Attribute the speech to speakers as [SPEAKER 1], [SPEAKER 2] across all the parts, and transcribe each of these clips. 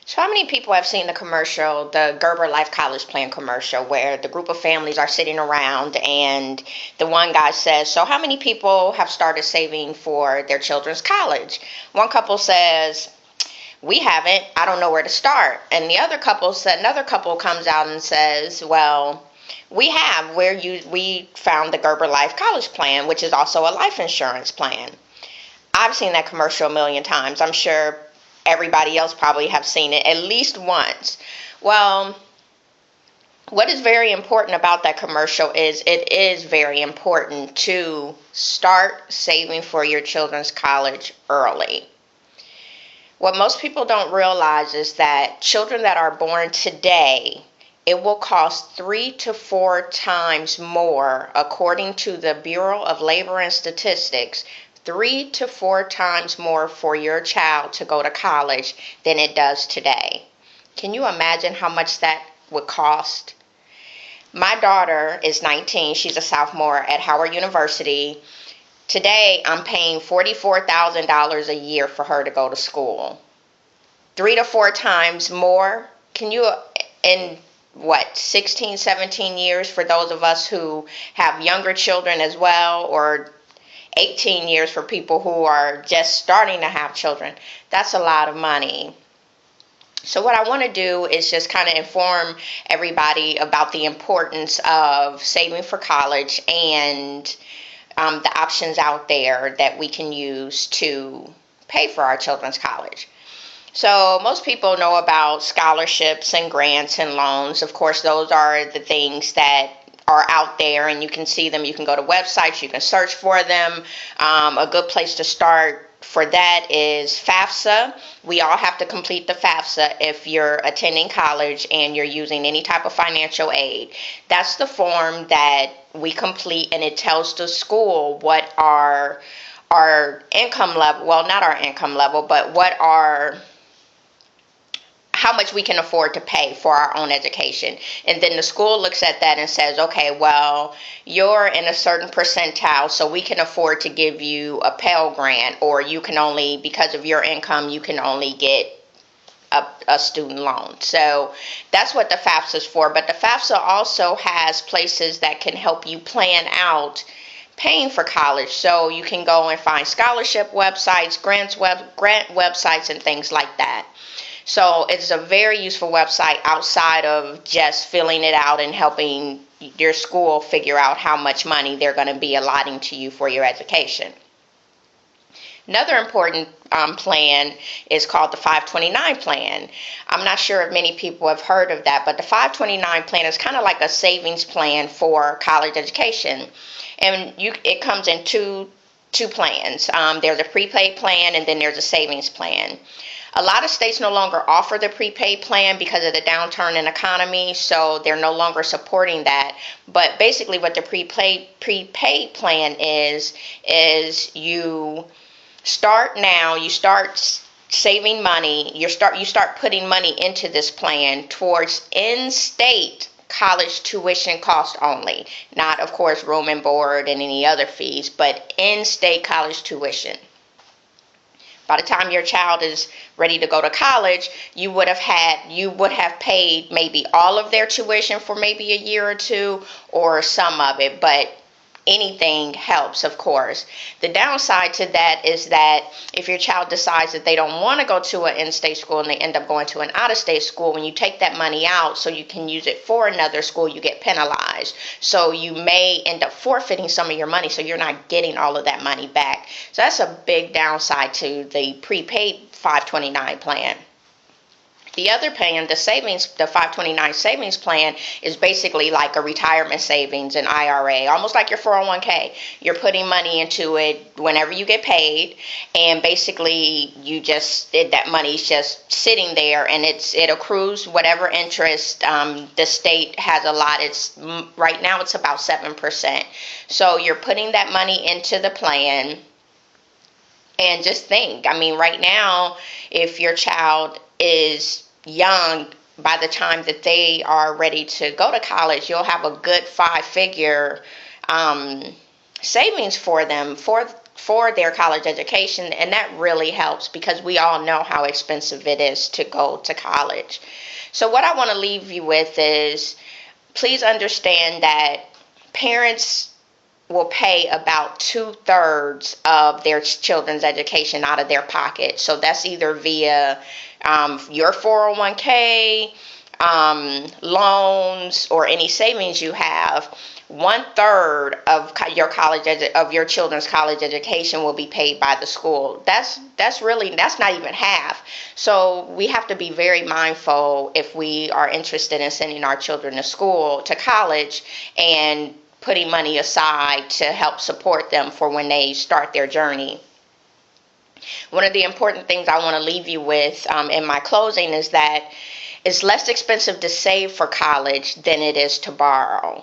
[SPEAKER 1] So, how many people have seen the commercial, the Gerber Life College Plan commercial, where the group of families are sitting around and the one guy says, "So, how many people have started saving for their children's college?" One couple says, "We haven't. I don't know where to start." And the other couple said, another couple comes out and says, "Well, we have. We found the Gerber Life College Plan, which is also a life insurance plan." I've seen that commercial a million times. I'm sure everybody else probably have seen it at least once. Well, what is very important about that commercial is it is very important to start saving for your children's college early. What most people don't realize is that children that are born today, it will cost 3 to 4 times more, according to the Bureau of Labor and Statistics, 3 to 4 times more for your child to go to college than it does today. Can you imagine how much that would cost? My daughter is 19. She's a sophomore at Howard University. Today, I'm paying $44,000 a year for her to go to school. 3 to 4 times more. Can you, in what, 16, 17 years for those of us who have younger children as well, or 18 years for people who are just starting to have children? That's a lot of money. So what I want to do is just kind of inform everybody about the importance of saving for college and the options out there that we can use to pay for our children's college. So most people know about scholarships and grants and loans. Of course, those are the things that are out there and you can see them. You can go to websites, you can search for them. A good place to start for that is FAFSA. We all have to complete the FAFSA if you're attending college and you're using any type of financial aid. That's the form that we complete, and it tells the school what our income level, well, not our income level, but how much we can afford to pay for our own education. And then the school looks at that and says, okay, well, you're in a certain percentile, so we can afford to give you a Pell Grant, or you can only, because of your income, you can only get a student loan. So that's what the FAFSA is for. But the FAFSA also has places that can help you plan out paying for college. So you can go and find scholarship websites, grant websites, and things like that. So it's a very useful website outside of just filling it out and helping your school figure out how much money they're going to be allotting to you for your education. Another important plan is called the 529 plan. I'm not sure if many people have heard of that, but the 529 plan is kind of like a savings plan for college education. And it comes in two plans. There's a prepaid plan and then there's a savings plan. A lot of states no longer offer the prepaid plan because of the downturn in economy, so they're no longer supporting that. But basically what the prepaid plan is you start now, you start saving money, you start putting money into this plan towards in-state college tuition cost only. Not, of course, room and board and any other fees, but in-state college tuition. By the time your child is ready to go to college, you would have paid maybe all of their tuition for maybe a year or two, or some of it, but anything helps, of course. The downside to that is that if your child decides that they don't want to go to an in-state school and they end up going to an out-of-state school, when you take that money out so you can use it for another school, you get penalized. So you may end up forfeiting some of your money, so you're not getting all of that money back. So that's a big downside to the prepaid 529 plan. The other plan, the 529 savings plan, is basically like a retirement savings, an IRA, almost like your 401k. You're putting money into it whenever you get paid, and basically that money's just sitting there, and it accrues whatever interest the state has allotted. Right now it's about 7%. So you're putting that money into the plan, and just think, I mean, right now, if your child is young, by the time that they are ready to go to college, you'll have a good 5-figure savings for them for for their college education, and that really helps because we all know how expensive it is to go to college. So what I want to leave you with is, please understand that parents will pay about 2/3 of their children's education out of their pocket. So that's either via your 401k, loans, or any savings you have. 1/3 of your children's college education will be paid by the school. That's not even half. So we have to be very mindful if we are interested in sending our children to college, and putting money aside to help support them for when they start their journey. One of the important things I want to leave you with in my closing is that it's less expensive to save for college than it is to borrow.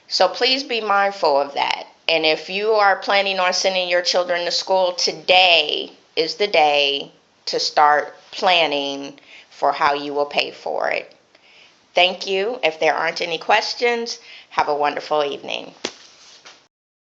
[SPEAKER 1] So please be mindful of that. And if you are planning on sending your children to school, today is the day to start planning for how you will pay for it. Thank you. If there aren't any questions, have a wonderful evening.